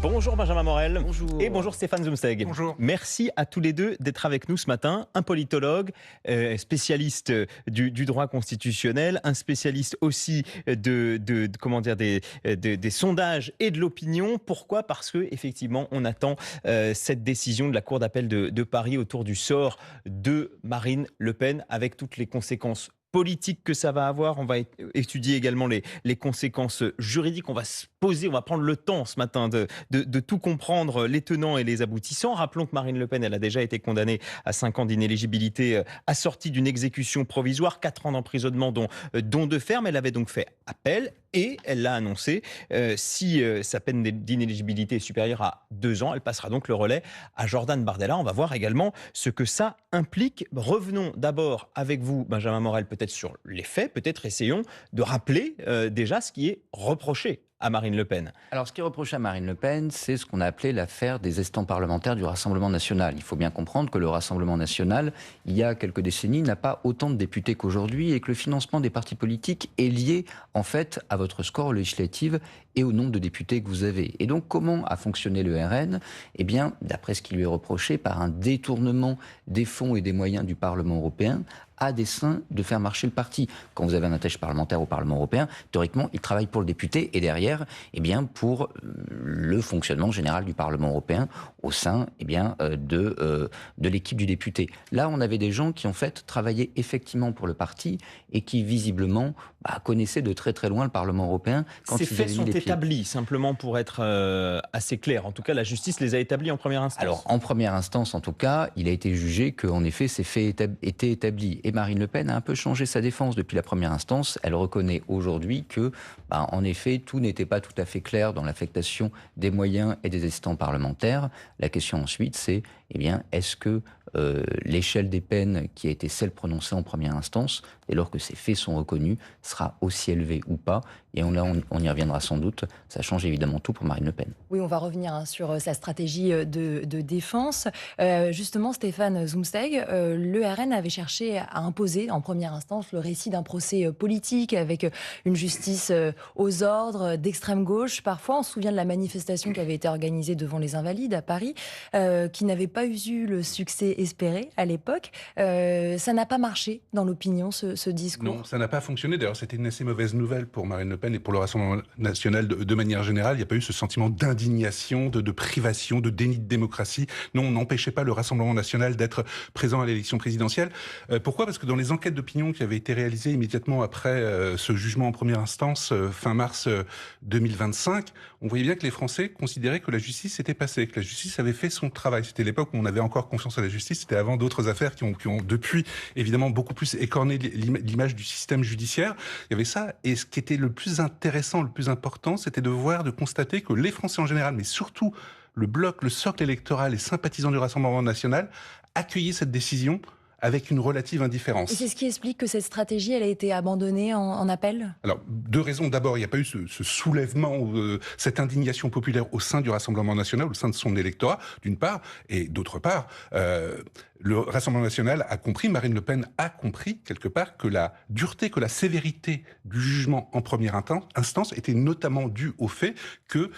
Bonjour Benjamin Morel. Bonjour. Et bonjour Stéphane Zumsteg. Bonjour. Merci à tous les deux d'être avec nous ce matin. Un politologue, spécialiste du droit constitutionnel, un spécialiste aussi des sondages et de l'opinion. Pourquoi ? Parce que effectivement, on attend cette décision de la Cour d'appel de Paris autour du sort de Marine Le Pen, avec toutes les conséquences politique que ça va avoir. On va étudier également les conséquences juridiques. On va se poser, on va prendre le temps ce matin de tout comprendre, les tenants et les aboutissants. Rappelons que Marine Le Pen, elle a déjà été condamnée à 5 ans d'inéligibilité assortie d'une exécution provisoire, 4 ans d'emprisonnement dont de ferme. Elle avait donc fait appel et elle l'a annoncé. Si sa peine d'inéligibilité est supérieure à 2 ans, elle passera donc le relais à Jordan Bardella. On va voir également ce que ça implique. Revenons d'abord avec vous, Benjamin Morel, peut-être sur les faits, peut-être essayons de rappeler déjà ce qui est reproché à Marine Le Pen. Alors, ce qui est reproché à Marine Le Pen, c'est ce qu'on a appelé l'affaire des estampes parlementaires du Rassemblement national. Il faut bien comprendre que le Rassemblement national, il y a quelques décennies, n'a pas autant de députés qu'aujourd'hui et que le financement des partis politiques est lié, en fait, à votre score législatif et au nombre de députés que vous avez. Et donc, comment a fonctionné le RN ? Eh bien, d'après ce qui lui est reproché, par un détournement des fonds et des moyens du Parlement européen, à dessein de faire marcher le parti. Quand vous avez un attaché parlementaire au Parlement européen, théoriquement, il travaille pour le député et derrière, eh bien, pour le fonctionnement général du Parlement européen au sein de l'équipe du député. Là, on avait des gens qui, en fait, travaillaient effectivement pour le parti et qui, visiblement, connaissaient de très très loin le Parlement européen quand Ces ils avaient faits mis sont les pieds. établis, simplement pour être assez clair. En tout cas, la justice les a établis en première instance. Alors, en première instance, en tout cas, il a été jugé qu'en effet, ces faits étaient établis. Et Marine Le Pen a un peu changé sa défense depuis la première instance. Elle reconnaît aujourd'hui que, en effet, tout n'était pas tout à fait clair dans l'affectation des moyens et des estampes parlementaires. La question ensuite, c'est, est-ce que l'échelle des peines qui a été celle prononcée en première instance, dès lors que ces faits sont reconnus, sera aussi élevée ou pas ? Et on y reviendra sans doute. Ça change évidemment tout pour Marine Le Pen. Oui, on va revenir sur sa stratégie de défense. Justement, Stéphane Zumsteg, le RN avait cherché à imposer en première instance le récit d'un procès politique avec une justice aux ordres d'extrême gauche. Parfois, on se souvient de la manifestation qui avait été organisée devant les Invalides à Paris, qui n'avait pas eu le succès espéré à l'époque. Ça n'a pas marché dans l'opinion, ce discours. Non, ça n'a pas fonctionné. D'ailleurs, c'était une assez mauvaise nouvelle pour Marine Le Pen et pour le Rassemblement national de manière générale. Il n'y a pas eu ce sentiment d'indignation, de privation, de déni de démocratie. Non, on n'empêchait pas le Rassemblement national d'être présent à l'élection présidentielle. Pourquoi ? Parce que dans les enquêtes d'opinion qui avaient été réalisées immédiatement après ce jugement en première instance, fin mars 2025, on voyait bien que les Français considéraient que la justice était passée, que la justice avait fait son travail. C'était l'époque où on avait encore confiance à la justice. C'était avant d'autres affaires qui ont depuis, évidemment, beaucoup plus écorné l'image du système judiciaire. Il y avait ça. Et ce qui était le plus intéressant, le plus important, c'était de constater que les Français en général, mais surtout le bloc, le socle électoral, les sympathisants du Rassemblement national, accueillaient cette décision avec une relative indifférence. Et c'est ce qui explique que cette stratégie, elle a été abandonnée en appel ? Alors, 2 raisons. D'abord, il n'y a pas eu ce soulèvement, cette indignation populaire au sein du Rassemblement national, au sein de son électorat, d'une part. Et d'autre part, le Rassemblement national a compris, Marine Le Pen a compris, quelque part, que la dureté, que la sévérité du jugement en première instance était notamment due au fait que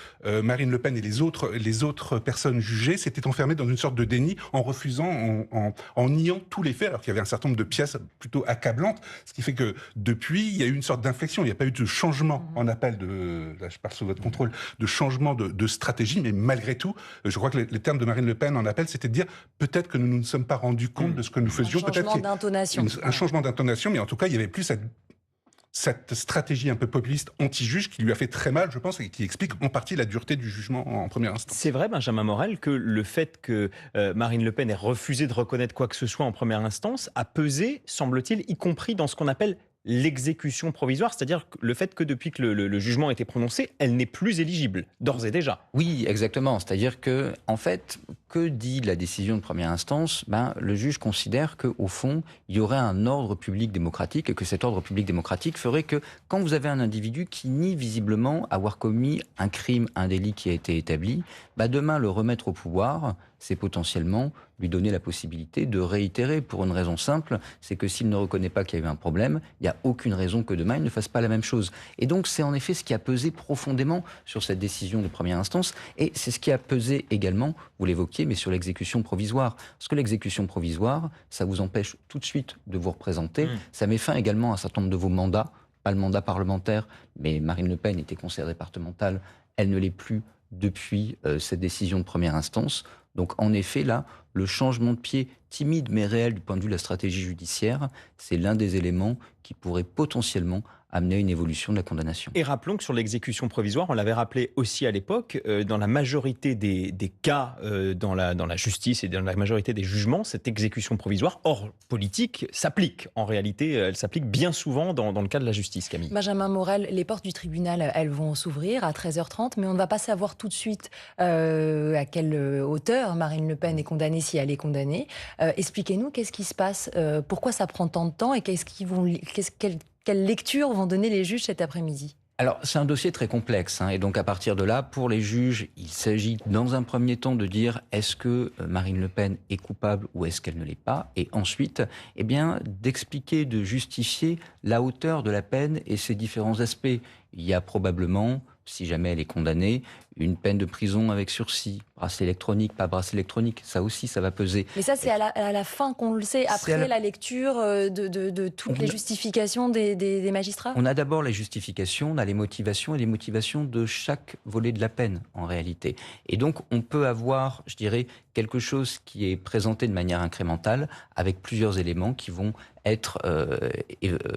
Marine Le Pen et les autres personnes jugées s'étaient enfermées dans une sorte de déni en refusant, en niant tous les faits, alors qu'il y avait un certain nombre de pièces plutôt accablantes, ce qui fait que depuis, il y a eu une sorte d'inflexion, il n'y a pas eu de changement en appel là je parle sous votre contrôle, de changement de stratégie, mais malgré tout, je crois que les termes de Marine Le Pen en appel, c'était de dire peut-être que nous ne nous sommes pas rendus compte de ce que nous faisions. Un changement d'intonation. Un changement d'intonation, mais en tout cas, il y avait plus cette stratégie un peu populiste anti-juge qui lui a fait très mal, je pense, et qui explique en partie la dureté du jugement en première instance. C'est vrai, Benjamin Morel, que le fait que Marine Le Pen ait refusé de reconnaître quoi que ce soit en première instance a pesé, semble-t-il, y compris dans ce qu'on appelle l'exécution provisoire, c'est-à-dire le fait que depuis que le jugement a été prononcé, elle n'est plus éligible, d'ores et déjà. Oui, exactement. C'est-à-dire que, en fait, que dit la décision de première instance ? Le juge considère qu'au fond, il y aurait un ordre public démocratique et que cet ordre public démocratique ferait que quand vous avez un individu qui nie visiblement avoir commis un crime, un délit qui a été établi, demain le remettre au pouvoir, c'est potentiellement lui donner la possibilité de réitérer pour une raison simple, c'est que s'il ne reconnaît pas qu'il y a eu un problème, il n'y a aucune raison que demain il ne fasse pas la même chose. Et donc c'est en effet ce qui a pesé profondément sur cette décision de première instance, et c'est ce qui a pesé également, vous l'évoquiez, mais sur l'exécution provisoire. Parce que l'exécution provisoire, ça vous empêche tout de suite de vous représenter, ça met fin également à un certain nombre de vos mandats, pas le mandat parlementaire, mais Marine Le Pen était conseillère départementale, elle ne l'est plus depuis cette décision de première instance. Donc en effet, là, le changement de pied timide mais réel du point de vue de la stratégie judiciaire, c'est l'un des éléments qui pourrait potentiellement amener à une évolution de la condamnation. Et rappelons que sur l'exécution provisoire, on l'avait rappelé aussi à l'époque, dans la majorité des cas dans la justice et dans la majorité des jugements, cette exécution provisoire hors politique s'applique. En réalité, elle s'applique bien souvent dans le cas de la justice, Camille. Benjamin Morel, les portes du tribunal, elles vont s'ouvrir à 13h30, mais on ne va pas savoir tout de suite à quelle hauteur Marine Le Pen est condamnée, si elle est condamnée. Expliquez-nous, qu'est-ce qui se passe, pourquoi ça prend tant de temps et quelle lecture vont donner les juges cet après-midi? Alors, c'est un dossier très complexe, et donc à partir de là, pour les juges, il s'agit dans un premier temps de dire est-ce que Marine Le Pen est coupable ou est-ce qu'elle ne l'est pas, et ensuite, d'expliquer, de justifier la hauteur de la peine et ses différents aspects. Il y a probablement, si jamais elle est condamnée, une peine de prison avec sursis, bracelet électronique, pas bracelet électronique, ça aussi, ça va peser. Mais ça, c'est à la fin qu'on le sait, après la lecture de toutes les justifications des magistrats? On a d'abord les justifications, on a les motivations et les motivations de chaque volet de la peine, en réalité. Et donc, on peut avoir, je dirais, quelque chose qui est présenté de manière incrémentale, avec plusieurs éléments qui vont être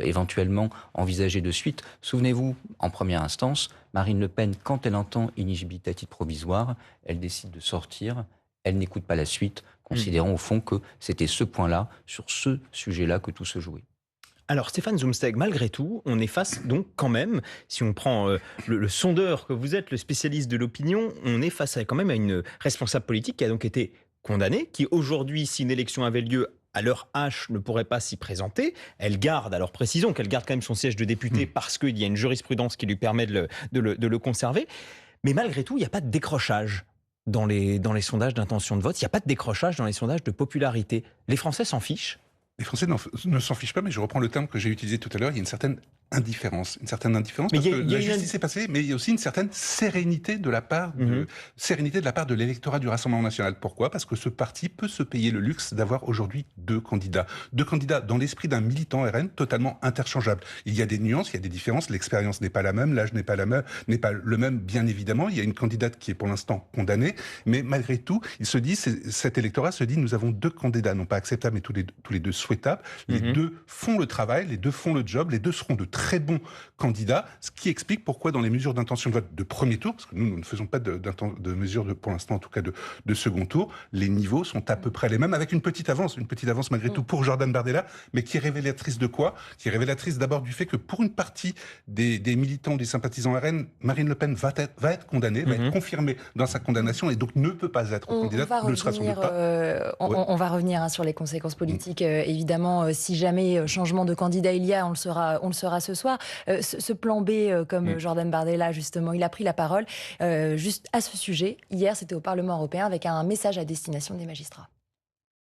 éventuellement envisagés de suite. Souvenez-vous, en première instance, Marine Le Pen, quand elle entend inéligibilité à titre provisoire, elle décide de sortir, elle n'écoute pas la suite, considérant au fond que c'était ce point-là, sur ce sujet-là, que tout se jouait. Alors Stéphane Zumsteg, malgré tout, on est face donc quand même, si on prend le sondeur que vous êtes, le spécialiste de l'opinion, on est face quand même à une responsable politique qui a donc été condamnée, qui aujourd'hui, si une élection avait lieu à l'heure H, ne pourrait pas s'y présenter. Elle garde, alors précisons qu'elle garde quand même son siège de député parce qu'il y a une jurisprudence qui lui permet de le conserver. Mais malgré tout, il n'y a pas de décrochage dans les sondages d'intention de vote. Il n'y a pas de décrochage dans les sondages de popularité. Les Français s'en fichent. Les Français ne s'en fichent pas, mais je reprends le terme que j'ai utilisé tout à l'heure, il y a une certaine indifférence. Une certaine indifférence parce que la justice est passée, mais il y a aussi une certaine sérénité de la part de l'électorat du Rassemblement national. Pourquoi ? Parce que ce parti peut se payer le luxe d'avoir aujourd'hui deux candidats. Deux candidats dans l'esprit d'un militant RN totalement interchangeables. Il y a des nuances, il y a des différences, l'expérience n'est pas la même, l'âge n'est pas le même, bien évidemment. Il y a une candidate qui est pour l'instant condamnée, mais malgré tout, cet électorat se dit, nous avons deux candidats, non pas acceptables, mais tous les deux souhaitables. Les deux font le travail, les deux font le job, les deux seront de très bons candidats, ce qui explique pourquoi dans les mesures d'intention de vote de premier tour, parce que nous ne faisons pas de mesures pour l'instant en tout cas de second tour, les niveaux sont à peu près les mêmes, avec une petite avance malgré tout pour Jordan Bardella, mais qui est révélatrice de quoi ? Qui est révélatrice d'abord du fait que pour une partie des militants, des sympathisants RN, Marine Le Pen va être condamnée, va être confirmée dans sa condamnation et donc ne peut pas être candidate, ne le sera sans doute pas. On va revenir sur les conséquences politiques, évidemment, si jamais changement de candidat il y a, on le saura ce soir. Ce plan B, comme Jordan Bardella, justement, il a pris la parole juste à ce sujet. Hier, c'était au Parlement européen avec un message à destination des magistrats.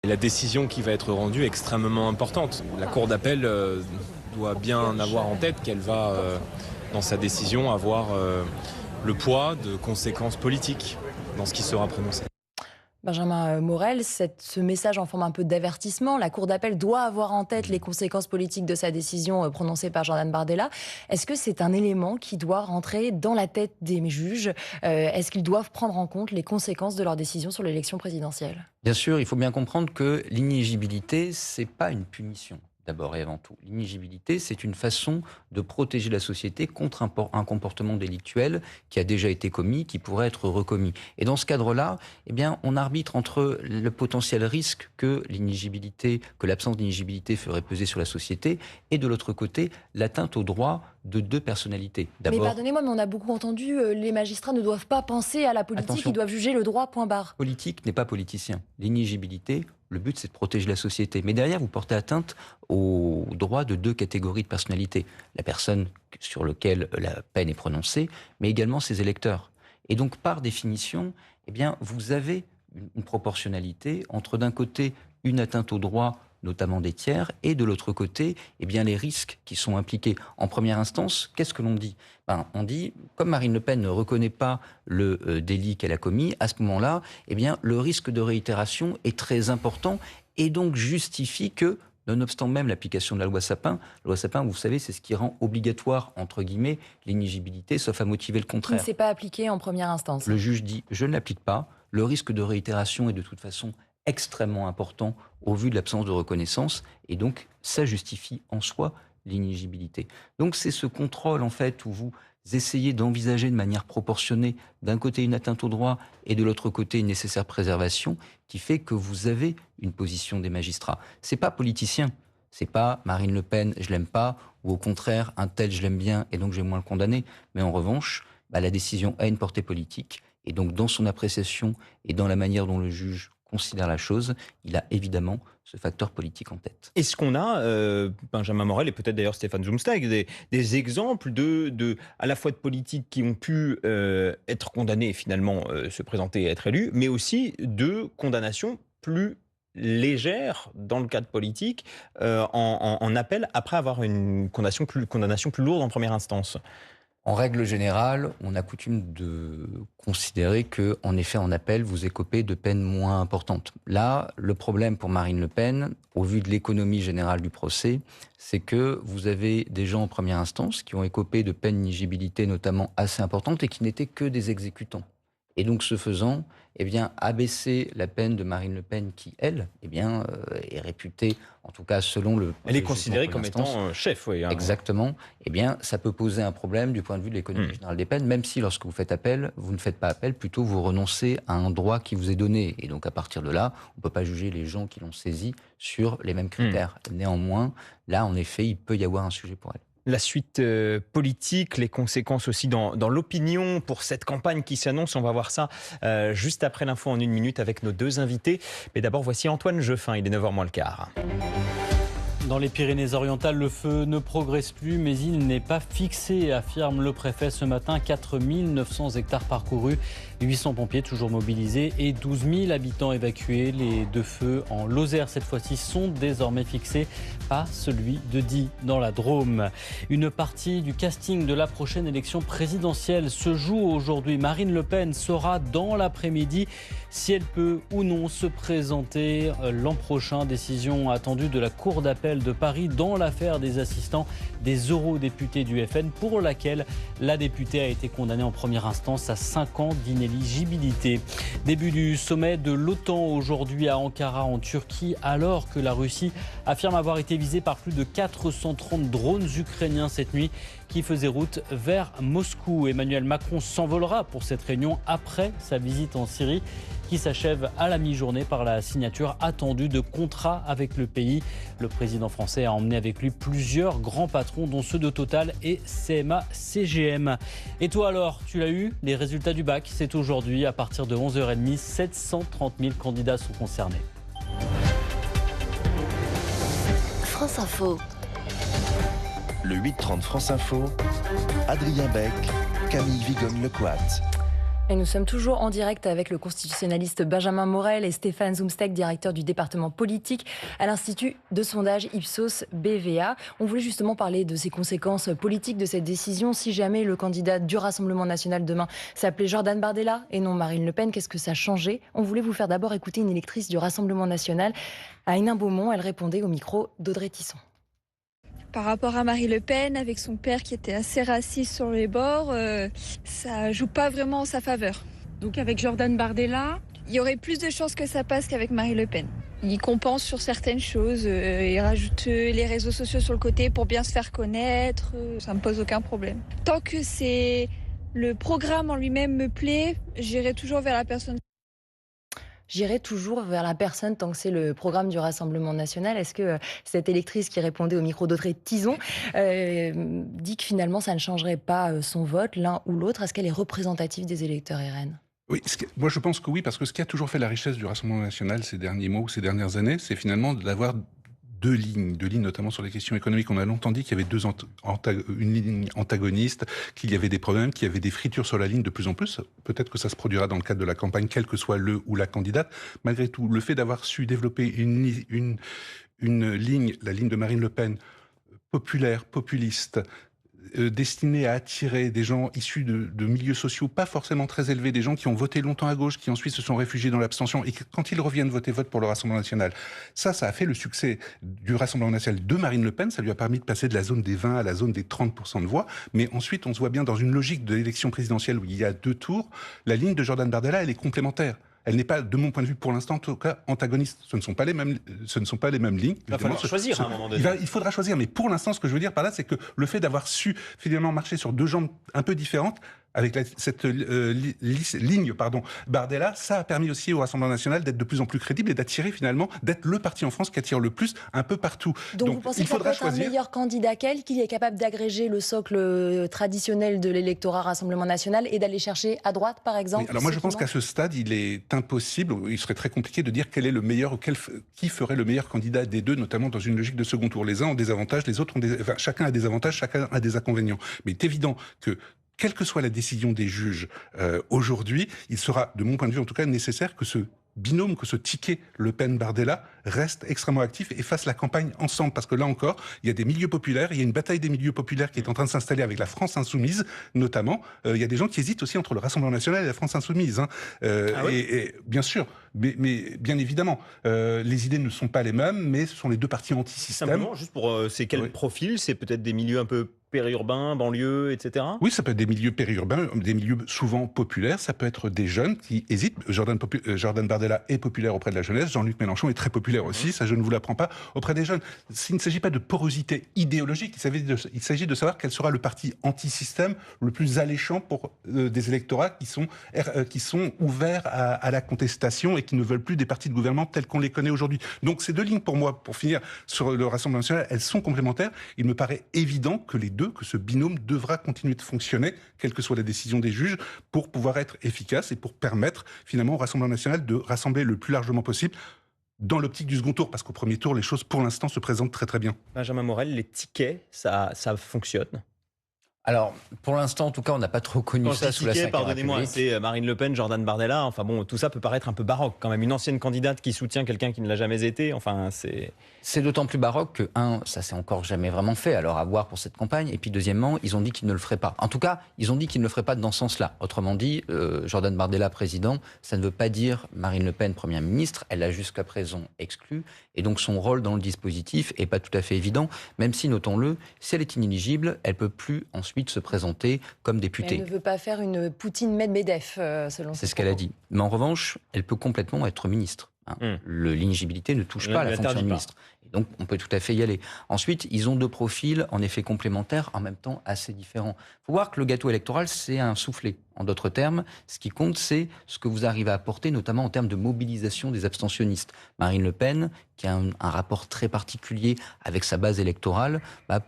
La décision qui va être rendue est extrêmement importante. La Cour d'appel doit bien avoir en tête qu'elle va, dans sa décision, avoir le poids de conséquences politiques dans ce qui sera prononcé. Benjamin Morel, ce message en forme un peu d'avertissement. La Cour d'appel doit avoir en tête les conséquences politiques de sa décision prononcée par Jordan Bardella. Est-ce que c'est un élément qui doit rentrer dans la tête des juges ? Est-ce qu'ils doivent prendre en compte les conséquences de leur décision sur l'élection présidentielle ? Bien sûr, il faut bien comprendre que l'inéligibilité, c'est pas une punition. D'abord et avant tout. L'inéligibilité, c'est une façon de protéger la société contre un comportement délictuel qui a déjà été commis, qui pourrait être recommis. Et dans ce cadre-là, on arbitre entre le potentiel risque que l'absence d'inéligibilité ferait peser sur la société, et de l'autre côté, l'atteinte aux droits de deux personnalités. Mais pardonnez-moi, mais on a beaucoup entendu, les magistrats ne doivent pas penser à la politique, attention, ils doivent juger le droit, point barre. Politique n'est pas politicien. L'inéligibilité, le but, c'est de protéger la société. Mais derrière, vous portez atteinte aux droits de deux catégories de personnalités. La personne sur laquelle la peine est prononcée, mais également ses électeurs. Et donc, par définition, vous avez une proportionnalité entre d'un côté une atteinte au droit, notamment des tiers, et de l'autre côté, eh bien, les risques qui sont impliqués. En première instance, qu'est-ce que l'on dit? On dit, comme Marine Le Pen ne reconnaît pas le délit qu'elle a commis, à ce moment-là, eh bien, le risque de réitération est très important et donc justifie que, nonobstant même l'application de la loi Sapin, vous savez, c'est ce qui rend obligatoire, entre guillemets, l'inéligibilité, sauf à motiver le Qui ne contraire. s'est pas appliqué en première instance. Le juge dit, je ne l'applique pas, le risque de réitération est de toute façon extrêmement important au vu de l'absence de reconnaissance, et donc ça justifie en soi l'inéligibilité. Donc c'est ce contrôle, en fait, où vous essayez d'envisager de manière proportionnée, d'un côté une atteinte au droit et de l'autre côté une nécessaire préservation, qui fait que vous avez une position des magistrats. C'est pas politicien, c'est pas Marine Le Pen, je l'aime pas, ou au contraire, un tel, je l'aime bien, et donc je vais moins le condamner. Mais en revanche, la décision a une portée politique, et donc dans son appréciation et dans la manière dont le juge considère la chose, il a évidemment ce facteur politique en tête. Est-ce qu'on a, Benjamin Morel et peut-être d'ailleurs Stéphane Zumsteg, des exemples à la fois de politiques qui ont pu être condamnés et finalement se présenter et être élus, mais aussi de condamnations plus légères dans le cadre politique en appel après avoir une condamnation plus lourde en première instance? En règle générale, on a coutume de considérer que, en effet, en appel, vous écopez de peines moins importantes. Là, le problème pour Marine Le Pen, au vu de l'économie générale du procès, c'est que vous avez des gens en première instance qui ont écopé de peines d'inéligibilité notamment assez importantes et qui n'étaient que des exécutants. Et donc, ce faisant, eh bien, abaisser la peine de Marine Le Pen, qui, elle, eh bien, est réputée, en tout cas selon le... Elle est considérée comme étant chef, oui. Exactement. Eh bien, ça peut poser un problème du point de vue de l'économie générale des peines, même si lorsque vous faites appel, vous ne faites pas appel, plutôt vous renoncez à un droit qui vous est donné. Et donc, à partir de là, on ne peut pas juger les gens qui l'ont saisi sur les mêmes critères. Néanmoins, là, en effet, il peut y avoir un sujet pour elle. La suite politique, les conséquences aussi dans l'opinion pour cette campagne qui s'annonce. On va voir ça juste après l'info en 1 minute avec nos 2 invités. Mais d'abord, voici Antoine Jeuffin, il est 9h moins le quart. Dans les Pyrénées-Orientales, le feu ne progresse plus, mais il n'est pas fixé, affirme le préfet ce matin. 4 900 hectares parcourus, 800 pompiers toujours mobilisés et 12 000 habitants évacués. Les 2 feux en Lozère, cette fois-ci, sont désormais fixés, pas celui de Die dans la Drôme. Une partie du casting de la prochaine élection présidentielle se joue aujourd'hui. Marine Le Pen saura dans l'après-midi si elle peut ou non se présenter l'an prochain. Décision attendue de la Cour d'appel de Paris dans l'affaire des assistants des eurodéputés du FN, pour laquelle la députée a été condamnée en première instance à 5 ans d'inéligibilité. Début du sommet de l'OTAN aujourd'hui à Ankara en Turquie, alors que la Russie affirme avoir été visée par plus de 430 drones ukrainiens cette nuit qui faisaient route vers Moscou. Emmanuel Macron s'envolera pour cette réunion après sa visite en Syrie, qui s'achève à la mi-journée par la signature attendue de contrats avec le pays. Le président français a emmené avec lui plusieurs grands patrons, dont ceux de Total et CMA-CGM. Et toi alors, tu l'as eu? Les résultats du bac, c'est aujourd'hui à partir de 11h30. 730 000 candidats sont concernés. France Info. Le 8h30 France Info, Adrien Beck, Camille Vigogne-Lecoat. Et nous sommes toujours en direct avec le constitutionnaliste Benjamin Morel et Stéphane Zumsteg, directeur du département politique à l'Institut de sondage Ipsos BVA. On voulait justement parler de ces conséquences politiques de cette décision. Si jamais le candidat du Rassemblement national demain s'appelait Jordan Bardella et non Marine Le Pen, qu'est-ce que ça changeait? On voulait vous faire d'abord écouter une électrice du Rassemblement national, à Hénin Beaumont. Elle répondait au micro d'Audrey Tisson. Par rapport à Marine Le Pen, avec son père qui était assez raciste sur les bords, ça joue pas vraiment en sa faveur. Donc avec Jordan Bardella, il y aurait plus de chances que ça passe qu'avec Marine Le Pen. Il compense sur certaines choses, il rajoute les réseaux sociaux sur le côté pour bien se faire connaître, ça me pose aucun problème. Tant que le programme en lui-même me plaît, j'irai toujours vers la personne. J'irai toujours vers la personne tant que c'est le programme du Rassemblement national. Est-ce que cette électrice qui répondait au micro d'Audrey Tison dit que finalement ça ne changerait pas son vote, l'un ou l'autre? Est-ce qu'elle est représentative des électeurs RN? Oui, moi je pense que oui, parce que ce qui a toujours fait la richesse du Rassemblement national ces derniers mois ou ces dernières années, c'est finalement d'avoir deux lignes notamment sur les questions économiques. On a longtemps dit qu'il y avait une ligne antagoniste, qu'il y avait des problèmes, qu'il y avait des fritures sur la ligne de plus en plus. Peut-être que ça se produira dans le cadre de la campagne, quel que soit le ou la candidate. Malgré tout, le fait d'avoir su développer une ligne, la ligne de Marine Le Pen, populaire, populiste, destiné à attirer des gens issus de milieux sociaux pas forcément très élevés, des gens qui ont voté longtemps à gauche, qui ensuite se sont réfugiés dans l'abstention, et que, quand ils reviennent votent pour le Rassemblement national. Ça a fait le succès du Rassemblement national de Marine Le Pen. Ça lui a permis de passer de la zone des 20 à la zone des 30% de voix. Mais ensuite, on se voit bien dans une logique de l'élection présidentielle où il y a 2 tours, la ligne de Jordan Bardella, elle est complémentaire. Elle n'est pas, de mon point de vue, pour l'instant, en tout cas, antagoniste. Ce ne sont pas les mêmes lignes. Il va falloir choisir à un moment donné. Il faudra choisir, mais pour l'instant, ce que je veux dire par là, c'est que le fait d'avoir su finalement marcher sur 2 jambes un peu différentes, avec cette ligne Bardella, ça a permis aussi au Rassemblement national d'être de plus en plus crédible et d'attirer finalement, d'être le parti en France qui attire le plus un peu partout. Donc vous pensez il que ça peut faudra être un meilleur candidat qu'elle, qui est capable d'agréger le socle traditionnel de l'électorat Rassemblement national et d'aller chercher à droite, par exemple? Oui, alors moi je pense qu'à ce stade, il est impossible, il serait très compliqué de dire quel est le meilleur, qui ferait le meilleur candidat des deux, notamment dans une logique de second tour. Les uns ont des avantages, les autres ont chacun a des avantages, chacun a des inconvénients. Mais il est évident que quelle que soit la décision des juges aujourd'hui, il sera, de mon point de vue en tout cas, nécessaire que ce binôme, que ce ticket Le Pen-Bardella reste extrêmement actif et fasse la campagne ensemble. Parce que là encore, il y a des milieux populaires, il y a une bataille des milieux populaires qui est en train de s'installer avec la France insoumise, notamment. Il y a des gens qui hésitent aussi entre le Rassemblement national et la France insoumise. Et bien sûr, mais bien évidemment, les idées ne sont pas les mêmes, mais ce sont les deux partis anti-système. Simplement, juste pour... c'est quel profil? C'est peut-être des milieux un peu périurbains, banlieues, etc. Oui, ça peut être des milieux périurbains, des milieux souvent populaires. Ça peut être des jeunes qui hésitent. Jordan Bardella est populaire auprès de la jeunesse. Jean-Luc Mélenchon est très populaire aussi. Ça, je ne vous l'apprends pas, auprès des jeunes. Il ne s'agit pas de porosité idéologique. Il s'agit de savoir quel sera le parti anti-système le plus alléchant pour des électorats qui sont ouverts à la contestation et qui ne veulent plus des partis de gouvernement tels qu'on les connaît aujourd'hui. Donc ces 2 lignes, pour moi, pour finir sur le Rassemblement national, elles sont complémentaires. Il me paraît évident que que ce binôme devra continuer de fonctionner, quelle que soit la décision des juges, pour pouvoir être efficace et pour permettre finalement au Rassemblement national de rassembler le plus largement possible dans l'optique du second tour, parce qu'au premier tour, les choses pour l'instant se présentent très très bien. Benjamin Morel, les tickets, ça fonctionne? Alors, pour l'instant, en tout cas, on n'a pas trop connu ça sous la Ve République. Pardonnez-moi, c'est Marine Le Pen, Jordan Bardella. Enfin bon, tout ça peut paraître un peu baroque quand même. Une ancienne candidate qui soutient quelqu'un qui ne l'a jamais été. Enfin, c'est d'autant plus baroque que, ça s'est encore jamais vraiment fait. Alors, à voir pour cette campagne. Et puis, deuxièmement, ils ont dit qu'ils ne le feraient pas. En tout cas, ils ont dit qu'ils ne le feraient pas dans ce sens-là. Autrement dit, Jordan Bardella, président, ça ne veut pas dire Marine Le Pen, première ministre. Elle l'a jusqu'à présent exclu. Et donc, son rôle dans le dispositif n'est pas tout à fait évident. Même si, notons-le, si elle est inéligible, elle ne peut plus ensuite se présenter comme députée. Elle ne veut pas faire une Poutine-Medvedev, selon c'est ce qu'elle a dit. Mais en revanche, elle peut complètement être ministre. L'inéligibilité ne touche pas à la fonction de ministre. Et donc, on peut tout à fait y aller. Ensuite, ils ont 2 profils, en effet complémentaires, en même temps assez différents. Il faut voir que le gâteau électoral, c'est un soufflet. En d'autres termes, ce qui compte, c'est ce que vous arrivez à apporter, notamment en termes de mobilisation des abstentionnistes. Marine Le Pen, qui a un rapport très particulier avec sa base électorale,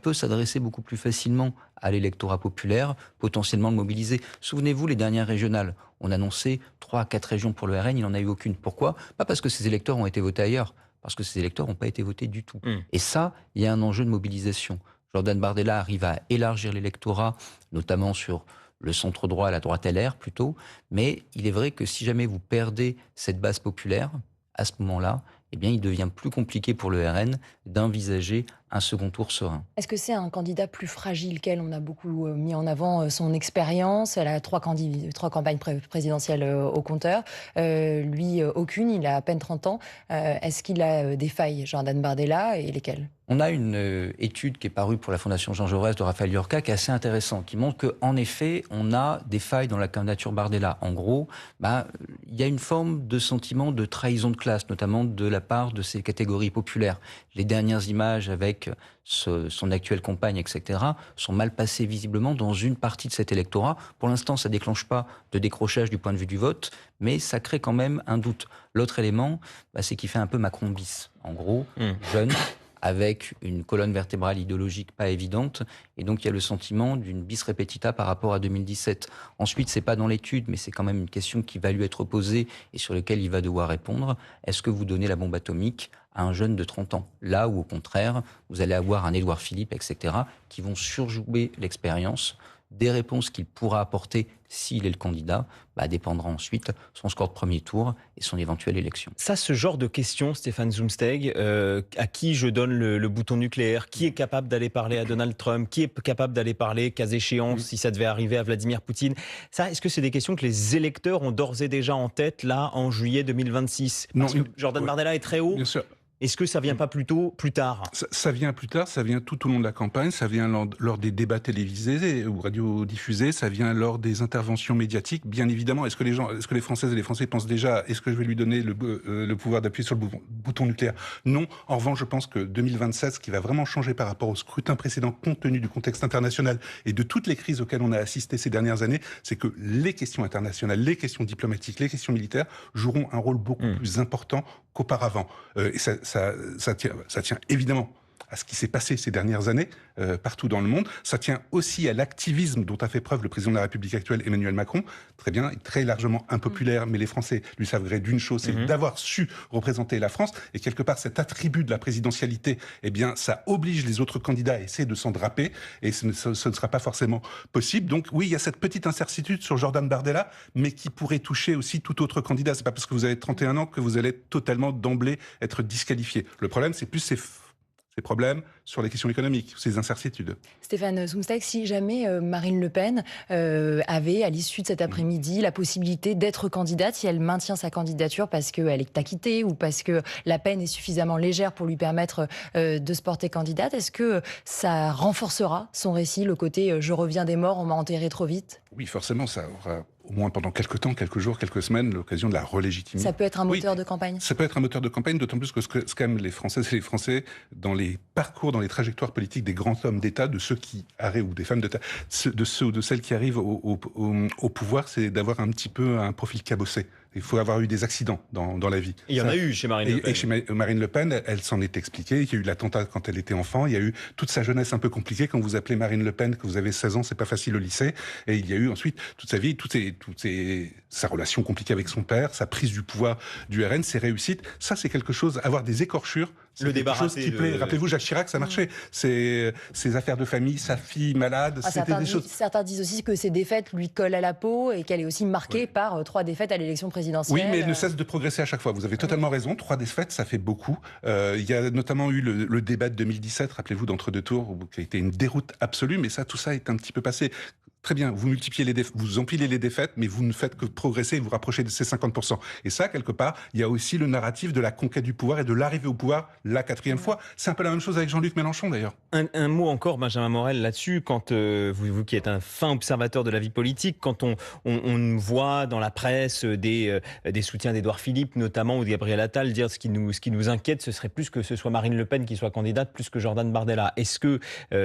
peut s'adresser beaucoup plus facilement à l'électorat populaire, potentiellement le mobiliser. Souvenez-vous, les dernières régionales, on annonçait 3 à 4 régions pour le RN, il n'en a eu aucune. Pourquoi? Pas parce que ces électeurs ont été votés ailleurs, parce que ces électeurs n'ont pas été votés du tout. Et ça, il y a un enjeu de mobilisation. Jordan Bardella arrive à élargir l'électorat, notamment sur le centre droit, la droite LR plutôt, mais il est vrai que si jamais vous perdez cette base populaire, à ce moment-là, eh bien, il devient plus compliqué pour le RN d'envisager un second tour serein. Est-ce que c'est un candidat plus fragile qu'elle? On a beaucoup mis en avant son expérience. Elle a 3 campagnes présidentielles au compteur. Lui, aucune. Il a à peine 30 ans. Est-ce qu'il a des failles, Jordan Bardella, et lesquelles? On a une étude qui est parue pour la Fondation Jean Jaurès de Raphaël Liorca qui est assez intéressante, qui montre qu'en effet, on a des failles dans la candidature Bardella. En gros, il y a une forme de sentiment de trahison de classe, notamment de la part de ces catégories populaires. Les dernières images avec son actuelle compagne, etc., sont mal passées visiblement dans une partie de cet électorat. Pour l'instant, ça ne déclenche pas de décrochage du point de vue du vote, mais ça crée quand même un doute. L'autre élément, c'est qu'il fait un peu Macron bis. En gros, jeune, avec une colonne vertébrale idéologique pas évidente, et donc il y a le sentiment d'une bis repetita par rapport à 2017. Ensuite, c'est pas dans l'étude, mais c'est quand même une question qui va lui être posée et sur laquelle il va devoir répondre. Est-ce que vous donnez la bombe atomique à un jeune de 30 ans? Là où, au contraire, vous allez avoir un Édouard Philippe, etc., qui vont surjouer l'expérience. Des réponses qu'il pourra apporter s'il est le candidat dépendra ensuite son score de premier tour et son éventuelle élection. Ça, ce genre de questions, Stéphane Zumsteg, à qui je donne le bouton nucléaire? Qui est capable d'aller parler à Donald Trump? Qui est capable d'aller parler, cas échéant, si ça devait arriver à Vladimir Poutine? Ça, est-ce que c'est des questions que les électeurs ont d'ores et déjà en tête, là, en juillet 2026? Parce que Jordan Bardella est très haut. Bien sûr. Est-ce que ça vient pas plutôt plus tard? Ça vient plus tard, ça vient tout au long de la campagne, ça vient lors des débats télévisés ou radiodiffusés, ça vient lors des interventions médiatiques. Bien évidemment, est-ce que les Françaises et les Français pensent déjà, est-ce que je vais lui donner le pouvoir d'appuyer sur le bouton nucléaire? Non. En revanche, je pense que 2027, ce qui va vraiment changer par rapport au scrutin précédent, compte tenu du contexte international et de toutes les crises auxquelles on a assisté ces dernières années, c'est que les questions internationales, les questions diplomatiques, les questions militaires joueront un rôle beaucoup plus important qu'auparavant. Et ça tient évidemment à ce qui s'est passé ces dernières années partout dans le monde. Ça tient aussi à l'activisme dont a fait preuve le président de la République actuelle, Emmanuel Macron. Très bien, très largement impopulaire, mais les Français lui savent gré d'une chose, c'est d'avoir su représenter la France. Et quelque part, cet attribut de la présidentialité, eh bien, ça oblige les autres candidats à essayer de s'en draper, et ce ne sera pas forcément possible. Donc oui, il y a cette petite incertitude sur Jordan Bardella, mais qui pourrait toucher aussi tout autre candidat. C'est pas parce que vous avez 31 ans que vous allez totalement d'emblée être disqualifié. Le problème, c'est plus ces problèmes sur les questions économiques, ces incertitudes. Stéphane Zumsteg, si jamais Marine Le Pen avait, à l'issue de cet après-midi, la possibilité d'être candidate, si elle maintient sa candidature parce qu'elle est acquittée ou parce que la peine est suffisamment légère pour lui permettre de se porter candidate, est-ce que ça renforcera son récit, le côté « je reviens des morts, on m'a enterré trop vite » ? Oui, forcément, ça aura au moins pendant quelques temps, quelques jours, quelques semaines, l'occasion de la relégitimer. Ça peut être un moteur de campagne. Ça peut être un moteur de campagne, d'autant plus que ce qu'aiment les Françaises et les Français dans les parcours, dans les trajectoires politiques des grands hommes d'État, de ceux qui arrivent, ou des femmes d'État, de ceux ou de celles qui arrivent au pouvoir, c'est d'avoir un petit peu un profil cabossé. Il faut avoir eu des accidents dans la vie. Il y en a eu chez Marine Le Pen. Et chez Marine Le Pen, elle s'en est expliquée. Il y a eu l'attentat quand elle était enfant. Il y a eu toute sa jeunesse un peu compliquée. Quand vous appelez Marine Le Pen, que vous avez 16 ans, c'est pas facile au lycée. Et il y a eu ensuite toute sa vie, sa relation compliquée avec son père, sa prise du pouvoir du RN, ses réussites. Ça, c'est quelque chose, avoir des écorchures. Le débarrasser. Qui plaît. Rappelez-vous, Jacques Chirac, ça marchait. Ses affaires de famille, sa fille malade, c'était des choses. Certains disent aussi que ses défaites lui collent à la peau et qu'elle est aussi marquée par 3 défaites à l'élection présidentielle. Oui, mais elle ne cesse de progresser à chaque fois. Vous avez totalement raison. 3 défaites, ça fait beaucoup. Il y a notamment eu le débat de 2017, rappelez-vous, d'entre-deux tours, qui a été une déroute absolue, mais tout ça est un petit peu passé. Très bien, vous multipliez vous empilez les défaites, mais vous ne faites que progresser et vous rapprocher de ces 50%. Et ça, quelque part, il y a aussi le narratif de la conquête du pouvoir et de l'arrivée au pouvoir la 4e fois. C'est un peu la même chose avec Jean-Luc Mélenchon, d'ailleurs. Un mot encore, Benjamin Morel, là-dessus, quand vous qui êtes un fin observateur de la vie politique, quand on voit dans la presse des soutiens d'Édouard Philippe, notamment, ou de Gabriel Attal, dire ce qui nous inquiète, ce serait plus que ce soit Marine Le Pen qui soit candidate, plus que Jordan Bardella. Est-ce que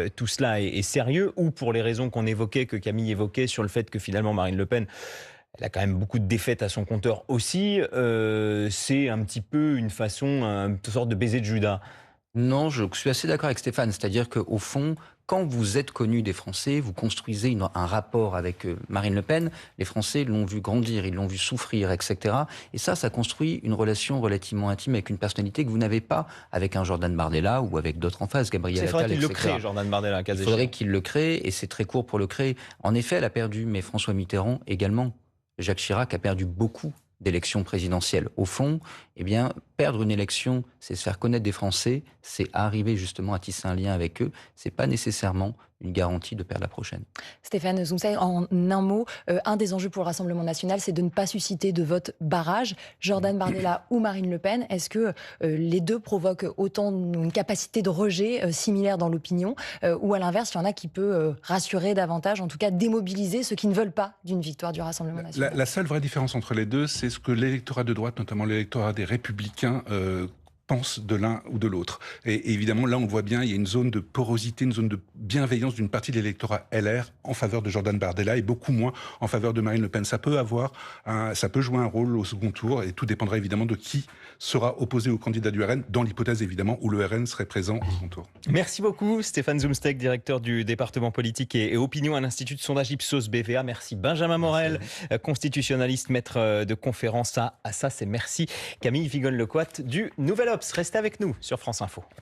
tout cela est sérieux, ou pour les raisons qu'on évoquait, que Camille évoquait, sur le fait que finalement Marine Le Pen, elle a quand même beaucoup de défaites à son compteur aussi, c'est un petit peu une sorte de baiser de Judas? Non, je suis assez d'accord avec Stéphane, c'est-à-dire qu'au fond, quand vous êtes connu des Français, vous construisez un rapport avec Marine Le Pen, les Français l'ont vu grandir, ils l'ont vu souffrir, etc. Et ça construit une relation relativement intime avec une personnalité que vous n'avez pas avec un Jordan Bardella ou avec d'autres en face, Gabriel Attal, etc. Il faudrait qu'il le crée, Jordan Bardella. Il faudrait qu'il le crée, et c'est très court pour le créer. En effet, elle a perdu, mais François Mitterrand également. Jacques Chirac a perdu beaucoup d'élections présidentielles. Au fond, perdre une élection, c'est se faire connaître des Français, c'est arriver justement à tisser un lien avec eux. C'est pas nécessairement une garantie de perdre la prochaine. Stéphane Zumsteg, en un mot, un des enjeux pour le Rassemblement national, c'est de ne pas susciter de vote barrage. Jordan Bardella ou Marine Le Pen, est-ce que les deux provoquent autant une capacité de rejet similaire dans l'opinion, ou à l'inverse, il y en a qui peut rassurer davantage, en tout cas démobiliser ceux qui ne veulent pas d'une victoire du Rassemblement national? La seule vraie différence entre les deux, c'est ce que l'électorat de droite, notamment l'électorat des Républicains, pensent de l'un ou de l'autre. Et évidemment, là, on voit bien, il y a une zone de porosité, une zone de bienveillance d'une partie de l'électorat LR en faveur de Jordan Bardella et beaucoup moins en faveur de Marine Le Pen. Ça peut jouer un rôle au second tour et tout dépendra évidemment de qui sera opposé au candidat du RN, dans l'hypothèse évidemment où le RN serait présent au second tour. Merci beaucoup Stéphane Zumsteg, directeur du département politique et opinion à l'Institut de sondage Ipsos BVA. Merci Benjamin Morel, constitutionnaliste, maître de conférence à Assas. Et merci Camille Vigonne-Lecoat du Nouvel Obs. Restez avec nous sur France Info.